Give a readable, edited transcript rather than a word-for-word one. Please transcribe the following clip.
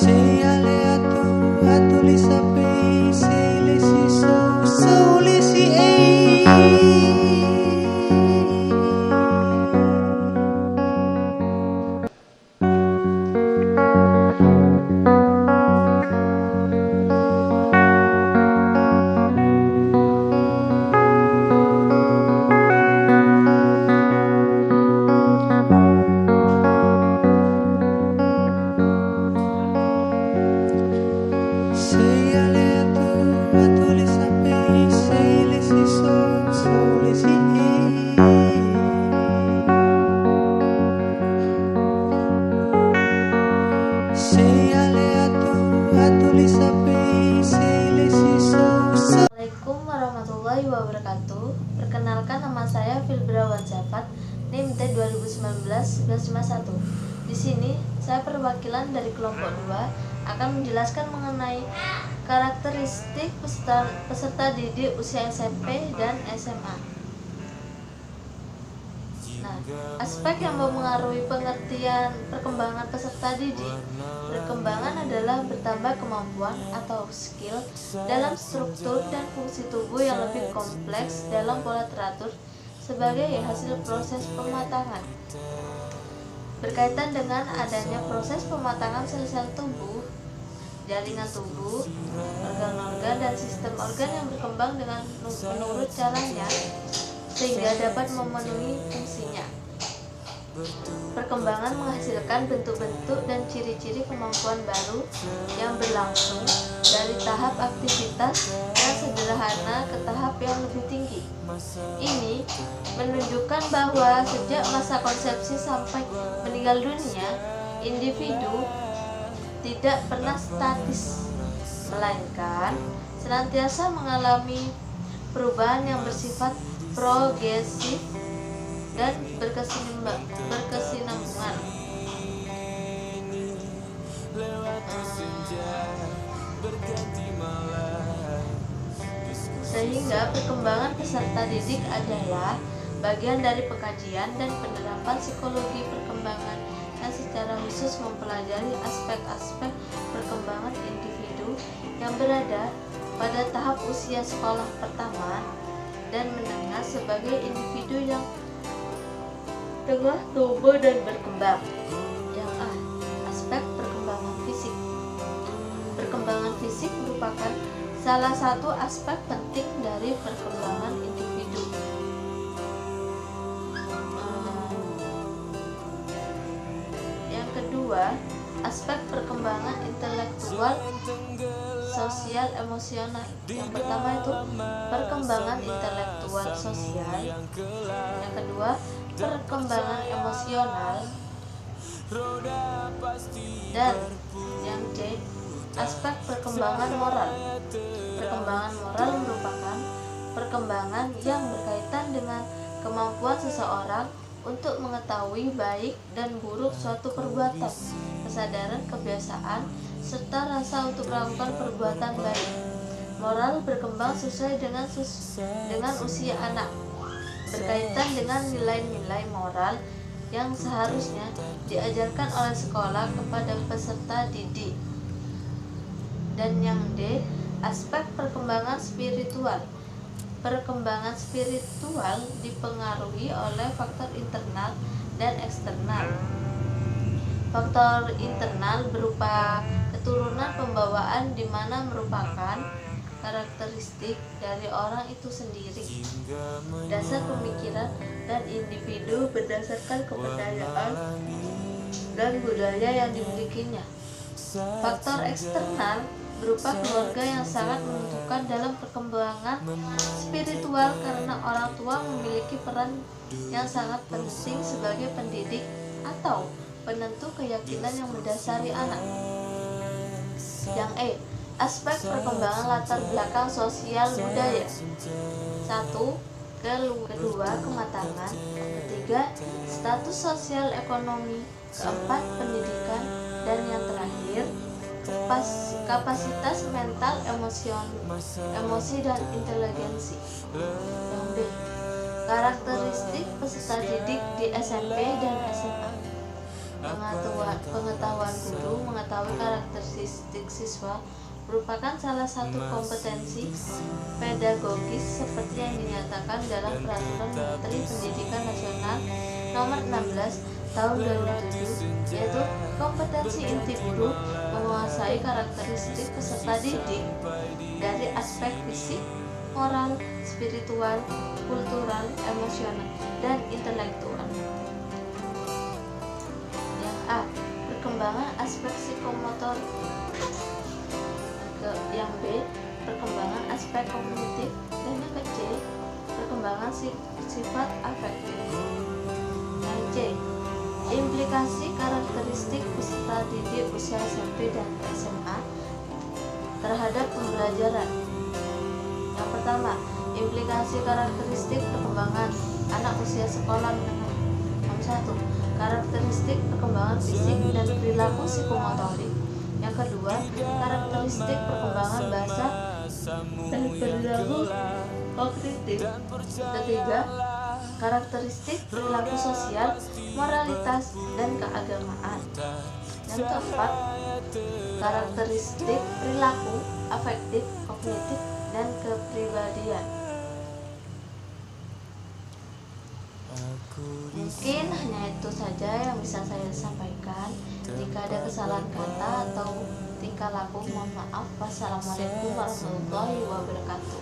Sei alleato a tu li sapei, sei le si so le si sei alleato a tu li sapei, sei le si so le si sei alleato a tu li sapei, sei le si so. Assalamualaikum warahmatullahi wabarakatuh. Perkenalkan, nama saya Filbra Wansyafat, NIM T2019-1151. Di sini saya perwakilan dari kelompok 2 akan menjelaskan mengenai karakteristik peserta didik usia SMP dan SMA. Nah, aspek yang mempengaruhi pengertian perkembangan peserta didik. Perkembangan adalah bertambah kemampuan atau skill dalam struktur dan fungsi tubuh yang lebih kompleks dalam pola teratur sebagai hasil proses pematangan. Berkaitan dengan adanya proses pematangan sel-sel tubuh, jaringan tubuh, organ-organ dan sistem organ yang berkembang dengan menurut caranya sehingga dapat memenuhi fungsinya. Perkembangan menghasilkan bentuk-bentuk dan ciri-ciri kemampuan baru yang berlangsung dari tahap aktivitas yang sederhana ke tahap yang lebih tinggi. Ini menunjukkan bahwa sejak masa konsepsi sampai meninggal dunia, individu tidak pernah statis, melainkan senantiasa mengalami perubahan yang bersifat progresif dan berkesinambungan. Sehingga perkembangan peserta didik adalah bagian dari pengkajian dan penerapan psikologi perkembangan yang secara khusus mempelajari aspek-aspek perkembangan individu yang berada pada tahap usia sekolah pertama dan menengah sebagai individu yang tengah tumbuh dan berkembang. Yang A, aspek perkembangan fisik. Perkembangan fisik merupakan salah satu aspek penting dari perkembangan individu. Yang kedua, aspek perkembangan intelektual, sosial, emosional. Yang pertama itu perkembangan intelektual sosial. Yang kedua, perkembangan emosional. Dan yang C, aspek perkembangan moral. Perkembangan moral merupakan perkembangan yang berkaitan dengan kemampuan seseorang untuk mengetahui baik dan buruk suatu perbuatan, kesadaran, kebiasaan, serta rasa untuk melakukan perbuatan baik. Moral berkembang sesuai dengan usia anak, berkaitan dengan nilai-nilai moral yang seharusnya diajarkan oleh sekolah kepada peserta didik. Dan yang D, aspek perkembangan spiritual. Perkembangan spiritual dipengaruhi oleh faktor internal dan eksternal. Faktor internal berupa keturunan pembawaan di mana merupakan karakteristik dari orang itu sendiri, dasar pemikiran dan individu berdasarkan kepercayaan dan budaya yang dimilikinya. Faktor eksternal berupa keluarga yang sangat menentukan dalam perkembangan spiritual karena orang tua memiliki peran yang sangat penting sebagai pendidik atau penentu keyakinan yang mendasari anak. Yang E, aspek perkembangan latar belakang sosial budaya. 1. Kedua, kematangan. Ketiga, status sosial ekonomi. Keempat, pendidikan. Dan yang terakhir, kapasitas mental, emosi dan inteligensi. Yang B, karakteristik peserta didik di SMP dan SMA. Pengetahuan guru mengetahui karakteristik siswa merupakan salah satu kompetensi pedagogis seperti yang dinyatakan dalam Peraturan Menteri Pendidikan Nasional Nomor 16 Tahun 2007, yaitu kompetensi inti guru menguasai karakteristik peserta didik dari aspek fisik, moral, spiritual, kultural, emosional, dan intelektual. Yang A. Perkembangan aspek psikomotor. Yang B. Perkembangan aspek kognitif. Dan yang C. Perkembangan sifat afektif. Yang C. Implikasi karakteristik peserta didik usia SMP dan SMA terhadap pembelajaran. Yang pertama, implikasi karakteristik perkembangan anak usia sekolah menengah. Nomor 1. Karakteristik perkembangan fisik dan perilaku psikomotorik. Yang kedua, karakteristik perkembangan bahasa dan perilaku kognitif. Ketiga, karakteristik perilaku sosial, moralitas, dan keagamaan. Yang keempat, karakteristik perilaku afektif, kognitif, dan kepribadian. Mungkin hanya itu saja yang bisa saya sampaikan. Jika ada kesalahan kata atau tingkah laku, mohon maaf. Wassalamualaikum warahmatullahi wabarakatuh.